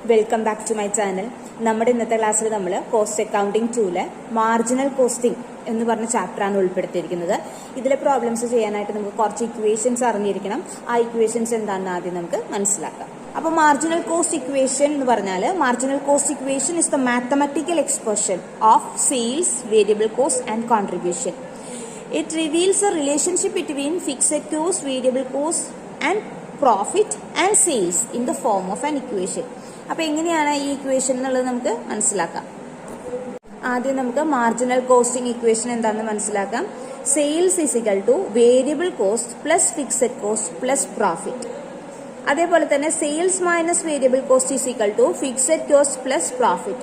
Welcome back to my channel. നമ്മുടെ ഇന്നത്തെ ക്ലാസ്സിൽ നമ്മൾ കോസ്റ്റ് അക്കൗണ്ടിംഗ് 2-ലെ മാർജിനൽ കോസ്റ്റിംഗ് എന്ന് പറഞ്ഞ ചാപ്റ്ററാണ് ഉൾപ്പെടുത്തിയിരിക്കുന്നത്. ഇതിലെ പ്രോബ്ലംസ് ചെയ്യാനായിട്ട് നമുക്ക് കുറച്ച് ഇക്വേഷൻസ് അറിഞ്ഞിരിക്കണം. ആ ഇക്വേഷൻസ് എന്താണെന്ന് ആദ്യം നമുക്ക് മനസ്സിലാക്കാം. അപ്പോൾ മാർജിനൽ കോസ്റ്റ് ഇക്വേഷൻ എന്ന് പറഞ്ഞാൽ marginal cost equation is the mathematical expression of sales, variable cost and contribution. It reveals A relationship between fixed cost, variable cost and profit and sales in the form of an equation. അപ്പോൾ എങ്ങനെയാണ് ഈ equation എന്നുള്ളത് നമുക്ക് മനസ്സിലാക്കാം. ആദ്യം നമുക്ക് marginal costing equation എന്താണെന്ന് മനസ്സിലാക്കാം. Sales is equal to variable cost plus fixed cost plus profit. അതേപോലെ തന്നെ sales minus variable cost is equal to fixed cost plus profit.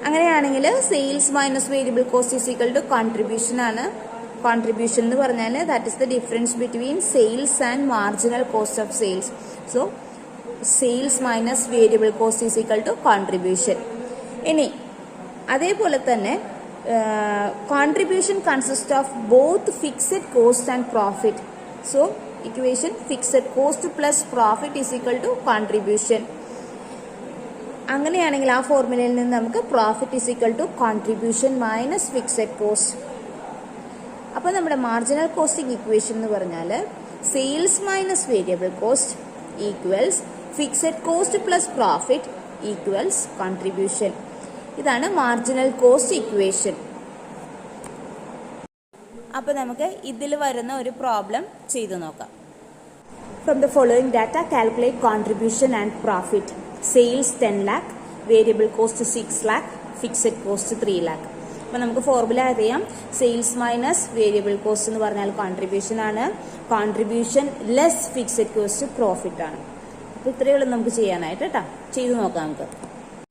അങ്ങനെയാണെങ്കിൽ sales minus variable cost is equal to contribution ആണ്. Contribution എന്ന് പറഞ്ഞാൽ that is the difference between sales and marginal cost of sales. So sales minus variable cost is equal to contribution. ഇനി അതേപോലെ തന്നെ contribution consist of both fixed cost and profit. So equation fixed cost plus profit is equal to contribution. അങ്ങനെയാണെങ്കിൽ ആ ഫോർമുലയിൽ നിന്ന് നമുക്ക് profit is equal to contribution minus fixed cost. അപ്പോൾ നമ്മുടെ മാർജിനൽ കോസ്റ്റിംഗ് ഇക്വേഷൻ എന്ന് പറഞ്ഞാൽ sales minus variable cost equals fixed cost plus profit equals contribution. ഇതാണ് മാർജിനൽ കോസ്റ്റ് ഇക്വേഷൻ. അപ്പോൾ നമുക്ക് ഇതിൽ വരുന്ന ഒരു പ്രോബ്ലം ചെയ്തു നോക്കാം. From the following data calculate contribution and profit. Sales 10 lakh, variable cost 6 lakh, fixed cost 3 lakh. അപ്പോൾ നമുക്ക് ഫോർമുല അറിയാം. സെയിൽസ് മൈനസ് വേരിയബിൾ കോസ്റ്റ് എന്ന് പറഞ്ഞാൽ കോൺട്രിബ്യൂഷൻ ആണ്. Contribution less fixed cost profit ആണ്. അപ്പോൾ ഇത്രയേ ഉള്ളൂ നമുക്ക് ചെയ്യാനായിട്ട് കേട്ടോ. ചെയ്തു നോക്കാം നമുക്ക്.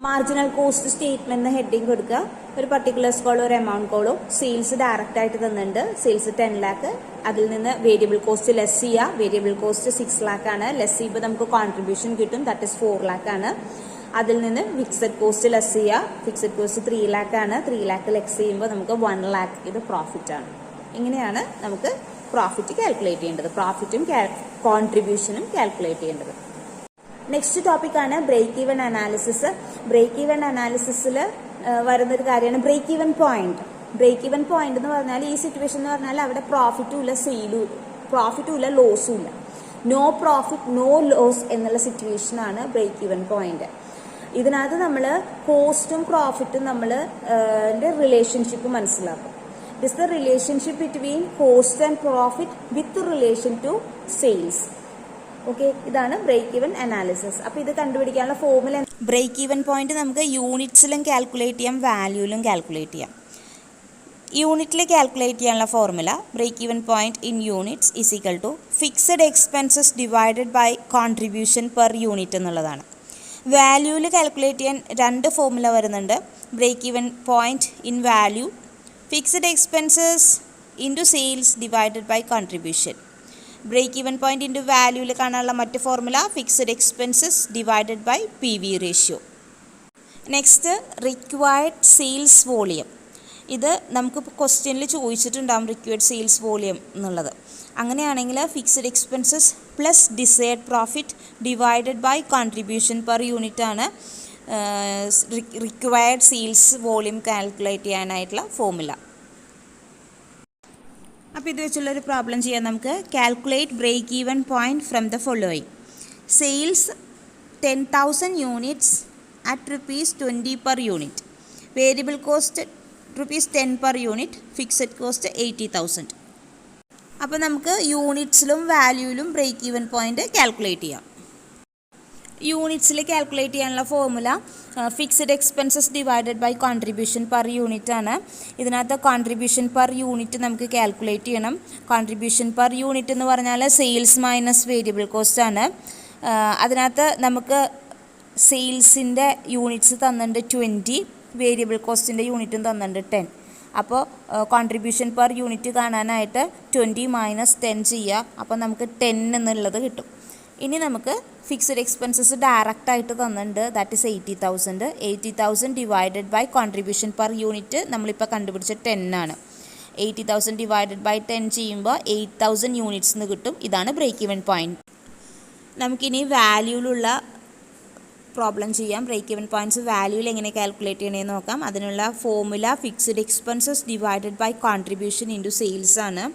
മാർജിനൽ കോസ്റ്റ് സ്റ്റേറ്റ്മെന്റ് ഹെഡിങ് കൊടുക്കുക. ഒരു പർട്ടിക്കുലർ കോളോ ഒരു എമൗണ്ട് കോളോ. സെയിൽസ് ഡയറക്റ്റ് ആയിട്ട് തന്നിട്ടുണ്ട്. Sales 10 lakh. അതിൽ നിന്ന് വേരിയബിൾ കോസ്റ്റ് ലെസ് ചെയ്യുക. വേരിയബിൾ കോസ്റ്റ് 6 lakh ആണ്. ലെസ് ചെയ്യുമ്പോൾ നമുക്ക് കോൺട്രിബ്യൂഷൻ കിട്ടും. ദാറ്റ് ഇസ് 4 lakh ആണ്. അതിൽ നിന്ന് ഫിക്സഡ് കോസ്റ്റ് ലെസ് ചെയ്യുക. ഫിക്സഡ് കോസ്റ്റ് 3 lakh ആണ്. 3 lakh ലെസ് ചെയ്യുമ്പോൾ നമുക്ക് 1 lakh ഇത് പ്രോഫിറ്റ് ആണ്. ഇങ്ങനെയാണ് നമുക്ക് പ്രോഫിറ്റ് കാൽക്കുലേറ്റ് ചെയ്യേണ്ടത്. പ്രോഫിറ്റും കോൺട്രിബ്യൂഷനും കാൽക്കുലേറ്റ് ചെയ്യേണ്ടത്. നെക്സ്റ്റ് ടോപ്പിക്കാണ് break even analysis. Break even അനാലിസിസിൽ വരുന്നൊരു കാര്യമാണ് break even point. Break even point എന്ന് പറഞ്ഞാൽ ഈ സിറ്റുവേഷൻ എന്ന് പറഞ്ഞാൽ അവിടെ പ്രോഫിറ്റും ഇല്ല, പ്രോഫിറ്റും ഇല്ല, ലോസും ഇല്ല. നോ പ്രോഫിറ്റ് നോ ലോസ് എന്നുള്ള സിറ്റുവേഷനാണ് ബ്രേക്ക് ഈവൻ പോയിന്റ്. ഇതിനകത്ത് നമ്മൾ കോസ്റ്റും പ്രോഫിറ്റും നമ്മൾ റിലേഷൻഷിപ്പ് മനസ്സിലാക്കും. It is the relationship between cost and profit with relation to sales. Okay, ഇതാണ് ബ്രേക്ക് ഈവൻ അനാലിസിസ്. അപ്പോൾ ഇത് കണ്ടുപിടിക്കാനുള്ള ഫോർമുല, ബ്രേക്ക് ഈവൻ പോയിന്റ് നമുക്ക് യൂണിറ്റ്സിലും കാൽക്കുലേറ്റ് ചെയ്യാം, വാല്യൂയിലും കാൽക്കുലേറ്റ് ചെയ്യാം. യൂണിറ്റിൽ കാൽക്കുലേറ്റ് ചെയ്യാനുള്ള formula break even point in units is equal to fixed expenses divided by contribution per unit എന്നുള്ളതാണ്. വാല്യൂവിൽ കാൽക്കുലേറ്റ് ചെയ്യാൻ രണ്ട് ഫോർമുല വരുന്നുണ്ട്. Break even point in value, fixed expenses into sales divided by contribution. Break even point into വാല്യൂവിൽ കാണാനുള്ള മറ്റ് formula fixed expenses divided by PV ratio. Next required sales volume. ഇത് നമുക്ക് ക്വസ്റ്റ്യനിൽ ചോദിച്ചിട്ടുണ്ടാകും റിക്വയർഡ് സെയിൽസ് വോളിയം എന്നുള്ളത്. അങ്ങനെയാണെങ്കിൽ fixed expenses plus desired profit divided by contribution per unit ആണ് റിക്വയർഡ് സെയിൽസ് വോളിയം കാൽക്കുലേറ്റ് ചെയ്യാനായിട്ടുള്ള ഫോർമുല. അപ്പോൾ ഇത് വെച്ചുള്ളൊരു പ്രോബ്ലം ചെയ്യാം നമുക്ക്. Calculate break even point from the following. Sales 10,000 units at ₹20 per unit. Variable cost ₹10 per unit. Fixed cost 80,000. അപ്പോൾ നമുക്ക് യൂണിറ്റ്സിലും വാല്യൂയിലും ബ്രേക്ക് ഈവൻ പോയിന്റ് കാൽക്കുലേറ്റ് ചെയ്യാം. യൂണിറ്റ്സിൽ കാൽക്കുലേറ്റ് ചെയ്യാനുള്ള formula fixed expenses divided by contribution per unit ആണ്. ഇതിനകത്ത് contribution per unit നമുക്ക് കാൽക്കുലേറ്റ് ചെയ്യണം. കോൺട്രിബ്യൂഷൻ പെർ യൂണിറ്റ് എന്ന് പറഞ്ഞാൽ സെയിൽസ് മൈനസ് വേരിയബിൾ കോസ്റ്റ് ആണ്. അതിനകത്ത് നമുക്ക് സെയിൽസിൻ്റെ യൂണിറ്റ്സ് തന്നിട്ടുണ്ട് 20, വേരിയബിൾ കോസ്റ്റിൻ്റെ യൂണിറ്റും തന്നിട്ടുണ്ട് 10. അപ്പോൾ കോൺട്രിബ്യൂഷൻ പെർ യൂണിറ്റ് കാണാനായിട്ട് 20 - 10 ചെയ്യുക. അപ്പോൾ നമുക്ക് 10 എന്നുള്ളത് കിട്ടും. ഇനി നമുക്ക് ഫിക്സഡ് എക്സ്പെൻസസ് ഡയറക്റ്റ് ആയിട്ട് തന്നിട്ടുണ്ട്. That is 80,000. 80,000 divided by contribution per unit നമ്മളിപ്പോൾ കണ്ടുപിടിച്ച 10 ആണ്. 80,000 ഡിവൈഡഡ് ബൈ 10 ചെയ്യുമ്പോൾ 8,000 യൂണിറ്റ്സ് എന്ന് കിട്ടും. ഇതാണ് ബ്രേക്ക് ഈവൻ പോയിന്റ്. നമുക്കിനി വാല്യൂയിലുള്ള പ്രോബ്ലം ചെയ്യാം. ബ്രേക്ക് ഈവൻ പോയിൻറ്റ്സ് വാല്യൂവിൽ എങ്ങനെ കാൽക്കുലേറ്റ് ചെയ്യണമെന്ന് നോക്കാം. അതിനുള്ള formula fixed expenses divided by contribution into sales ആണ്.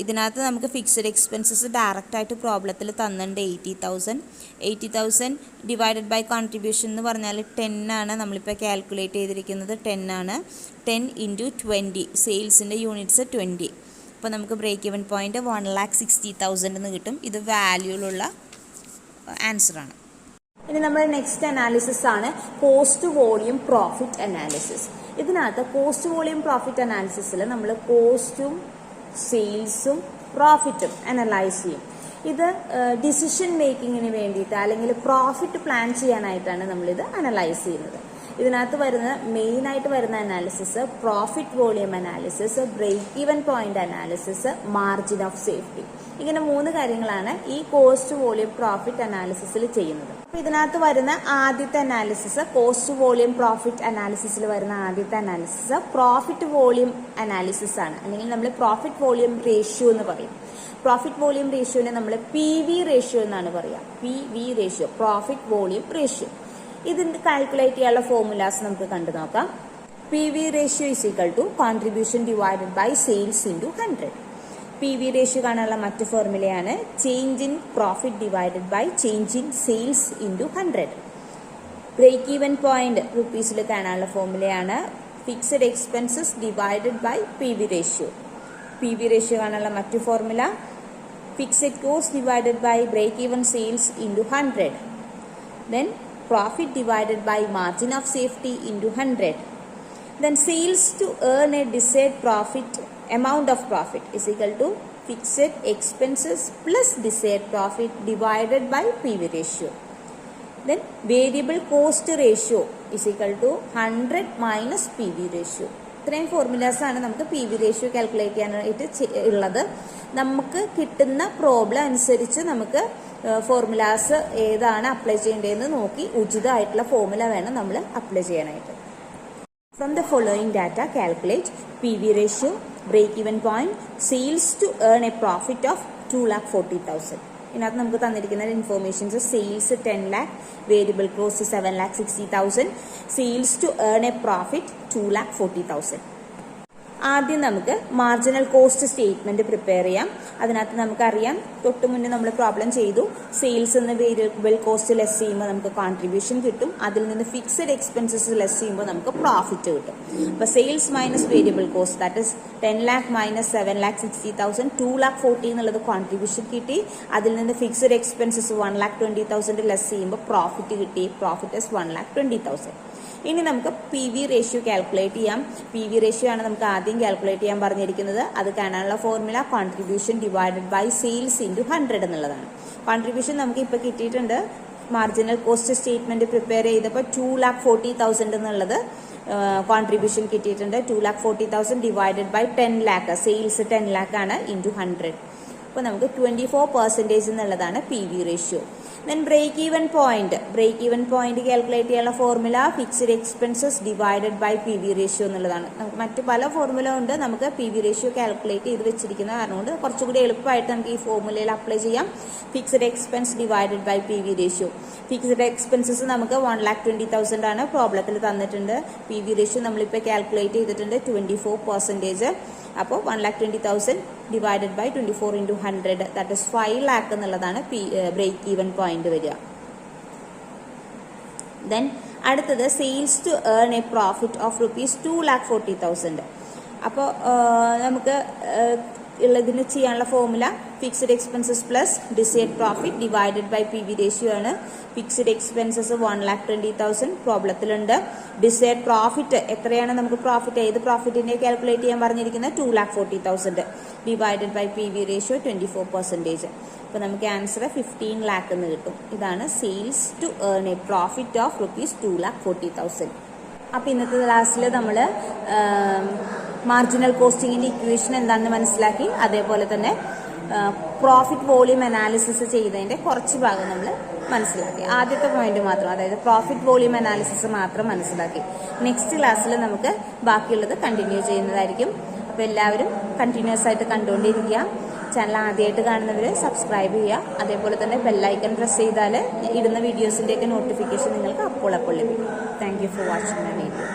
ഇതിനകത്ത് നമുക്ക് ഫിക്സ്ഡ് എക്സ്പെൻസസ് ഡയറക്റ്റായിട്ട് പ്രോബ്ലത്തിൽ തന്നിട്ടുണ്ട് 80,000 ഡിവൈഡഡ് ബൈ കോൺട്രിബ്യൂഷൻ എന്ന് പറഞ്ഞാൽ 10 ആണ്. നമ്മളിപ്പോൾ കാൽക്കുലേറ്റ് ചെയ്തിരിക്കുന്നത് 10 ആണ്. 10 ഇൻറ്റു 20 സെയിൽസിൻ്റെ യൂണിറ്റ്സ് 20. അപ്പോൾ നമുക്ക് ബ്രേക്ക് ഈവൻ പോയിൻറ്റ് 1,60,000 എന്ന് കിട്ടും. ഇത് വാല്യൂലുള്ള ആൻസറാണ്. ഇനി നമ്മുടെ നെക്സ്റ്റ് അനാലിസിസ് ആണ് കോസ്റ്റ് വോളിയം പ്രോഫിറ്റ് അനാലിസിസ്. ഇതിനകത്ത് കോസ്റ്റ് വോളിയം പ്രോഫിറ്റ് അനാലിസിസിൽ നമ്മൾ കോസ്റ്റും സെയിൽസും പ്രോഫിറ്റും അനലൈസ് ചെയ്യും. ഇത് ഡിസിഷൻ മേക്കിങ്ങിന് വേണ്ടിയിട്ട് അല്ലെങ്കിൽ പ്രോഫിറ്റ് പ്ലാൻ ചെയ്യാനായിട്ടാണ് നമ്മളിത് അനലൈസ് ചെയ്യുന്നത്. ഇതിനകത്ത് വരുന്ന മെയിനായിട്ട് വരുന്ന analysis profit volume analysis, break even point analysis, margin of safety. ഇങ്ങനെ 3 കാര്യങ്ങളാണ് ഈ കോസ്റ്റ് വോളിയം പ്രോഫിറ്റ് അനാലിസിസിൽ ചെയ്യുന്നത്. അപ്പോൾ ഇതിനകത്ത് വരുന്ന ആദ്യത്തെ അനാലിസിസ്, കോസ്റ്റ് വോളിയം പ്രോഫിറ്റ് അനാലിസിസിൽ വരുന്ന ആദ്യത്തെ അനാലിസിസ് പ്രോഫിറ്റ് വോളിയം അനാലിസിസ് ആണ്, അല്ലെങ്കിൽ നമ്മൾ പ്രോഫിറ്റ് വോളിയം റേഷ്യോ എന്ന് പറയും. പ്രോഫിറ്റ് വോളിയം റേഷ്യോനെ നമ്മൾ PV റേഷ്യോ എന്നാണ് പറയുക. PV ratio, profit volume ratio. ഇതിന്റെ കാൽക്കുലേറ്റ് ചെയ്യാനുള്ള ഫോർമുലാസ് നമുക്ക് കണ്ടു നോക്കാം. PV ratio is equal to contribution divided by sales into 100. PV ratio കാണാനുള്ള മറ്റു ഫോർമുലയാണ് change in profit divided by change in sales into 100. Break even point റുപ്പീസിൽ കാണാനുള്ള ഫോർമുലയാണ് fixed expenses divided by PV ratio. PV ratio കാണാനുള്ള മറ്റു formula fixed cost divided by break even sales into 100. Then profit divided by margin of safety into 100. Then sales to earn a desired profit, amount of profit is equal to fixed expenses plus desired profit divided by PV ratio. Then variable cost ratio is equal to 100 minus PV ratio. ഇത്രയും formulas ആണ് നമുക്ക് PV ratio calculate ചെയ്യാനായിട്ട് ഉള്ളത്. നമുക്ക് കിട്ടുന്ന problem അനുസരിച്ച് നമുക്ക് formulas ഏതാണ് അപ്ലൈ ചെയ്യേണ്ടതെന്ന് നോക്കി ഉചിതമായിട്ടുള്ള ഫോർമുല വേണം നമ്മൾ അപ്ലൈ ചെയ്യാനായിട്ട്. From the following data calculate PV ratio, break even point, sales to earn a profit of 2,40,000. ഇതിനകത്ത് നമുക്ക് തന്നിരിക്കുന്ന informations sales 10 lakh, variable cost 7,60,000, sales to earn a profit 2,40,000. ആദ്യം നമുക്ക് മാർജിനൽ കോസ്റ്റ് സ്റ്റേറ്റ്മെന്റ് പ്രിപ്പയർ ചെയ്യാം. അതിനകത്ത് നമുക്കറിയാം, തൊട്ട് മുന്നേ നമ്മൾ പ്രോബ്ലം ചെയ്തു, സെയിൽസ് എന്ന് വേരിയബിൾ കോസ്റ്റ് ലെസ് ചെയ്യുമ്പോൾ നമുക്ക് കോൺട്രിബ്യൂഷൻ കിട്ടും. അതിൽ നിന്ന് ഫിക്സഡ് എക്സ്പെൻസസ് ലെസ് ചെയ്യുമ്പോൾ നമുക്ക് പ്രോഫിറ്റ് കിട്ടും. അപ്പോൾ sales minus variable cost, that is 10 lakh minus 7,60,000, 2,40,000 എന്നുള്ളത് കോൺട്രിബ്യൂഷൻ കിട്ടി. അതിൽ നിന്ന് ഫിക്സഡ് എക്സ്പെൻസസ് 1,20,000 ലെസ് ചെയ്യുമ്പോൾ പ്രോഫിറ്റ് കിട്ടി. Profit is 1,20,000. ഇനി നമുക്ക് PV റേഷ്യോ കാൽക്കുലേറ്റ് ചെയ്യാം. PV റേഷ്യോ ആണ് നമുക്ക് ആദ്യം കാൽക്കുലേറ്റ് ചെയ്യാൻ പറഞ്ഞിരിക്കുന്നത്. അത് കാണാനുള്ള formula contribution divided by sales into 100 എന്നുള്ളതാണ്. കോൺട്രിബ്യൂഷൻ നമുക്ക് ഇപ്പോൾ കിട്ടിയിട്ടുണ്ട്. മാർജിനൽ കോസ്റ്റ് സ്റ്റേറ്റ്മെന്റ് പ്രിപ്പയർ ചെയ്തപ്പോൾ 2,40,000 എന്നുള്ളത് കോൺട്രിബ്യൂഷൻ കിട്ടിയിട്ടുണ്ട്. 2,40,000 divided by 10 lakh, sales 10 lakh ആണ്, ഇൻറ്റു 100. അപ്പോൾ നമുക്ക് 24% എന്നുള്ളതാണ് PV ratio. Then break even point calculate ചെയ്യാനുള്ള formula fixed expenses divided by PV ratio എന്നുള്ളതാണ്. നമുക്ക് മറ്റു പല ഫോർമുല ഉണ്ട്. നമുക്ക് PV റേഷ്യോ കാൽക്കുലേറ്റ് ചെയ്ത് വെച്ചിരിക്കുന്ന കാരണം കൊണ്ട് കുറച്ചുകൂടി എളുപ്പമായിട്ട് നമുക്ക് ഈ ഫോർമുലയിൽ അപ്ലൈ ചെയ്യാം. Fixed expense divided by PV ratio. Fixed expenses നമുക്ക് 1,20,000 ആണ് പ്രോബ്ലത്തിൽ തന്നിട്ടുണ്ട്. PV റേഷ്യോ നമ്മളിപ്പോൾ കാൽക്കുലേറ്റ് ചെയ്തിട്ടുണ്ട് 24%. അപ്പോൾ 1,20,000 divided by 24 into 100, that is 5 lakh എന്നുള്ളതാണ് ബ്രേക്ക് ഈവൻ പോയിന്റ് വരിക. ദെൻ അടുത്തത് sales to earn a profit of ₹2,40,000. അപ്പോൾ നമുക്ക് ഉള്ളതിന് ചെയ്യാനുള്ള formula fixed expenses plus desired profit divided by PV ratio ആണ്. ഫിക്സഡ് എക്സ്പെൻസസ് 1,20,000 പ്രോബ്ലത്തിലുണ്ട്. ഡിസൈഡ് പ്രോഫിറ്റ് എത്രയാണ് നമുക്ക് പ്രോഫിറ്റ്, ഏത് പ്രോഫിറ്റിന്റെ കാൽക്കുലേറ്റ് ചെയ്യാൻ പറഞ്ഞിരിക്കുന്നത് 2,40,000 ഡിവൈഡഡ് ബൈ PV റേഷ്യോ 24%. അപ്പോൾ നമുക്ക് ആൻസർ 15 lakh എന്ന് കിട്ടും. ഇതാണ് sales to earn a profit of ₹2,40,000. അപ്പോൾ ഇന്നത്തെ ക്ലാസ്സിൽ നമ്മൾ മാർജിനൽ കോസ്റ്റിങ്ങിന്റെ ഇക്വേഷൻ എന്താണെന്ന് മനസ്സിലാക്കി. അതേപോലെ തന്നെ പ്രോഫിറ്റ് വോളിയം അനാലിസിസ് ചെയ്തതിന്റെ കുറച്ച് ഭാഗം നമ്മൾ മനസ്സിലാക്കി. ആദ്യത്തെ പോയിന്റ് മാത്രം, അതായത് പ്രോഫിറ്റ് വോളിയം അനാലിസിസ് മാത്രം മനസ്സിലാക്കി. നെക്സ്റ്റ് ക്ലാസ്സിൽ നമുക്ക് ബാക്കിയുള്ളത് കണ്ടിന്യൂ ചെയ്യുന്നതായിരിക്കും. അപ്പോൾ എല്ലാവരും കണ്ടിന്യൂസ് ആയിട്ട് കണ്ടുകൊണ്ടിരിക്കുക. ചാനൽ ആദ്യമായിട്ട് കാണുന്നവർ സബ്സ്ക്രൈബ് ചെയ്യുക. അതേപോലെ തന്നെ ബെല്ലൈക്കൺ പ്രസ് ചെയ്താൽ ഇടുന്ന വീഡിയോസിൻ്റെയൊക്കെ നോട്ടിഫിക്കേഷൻ നിങ്ങൾക്ക് അപ്പോൾ ലഭിക്കും. Thank you for watching my video.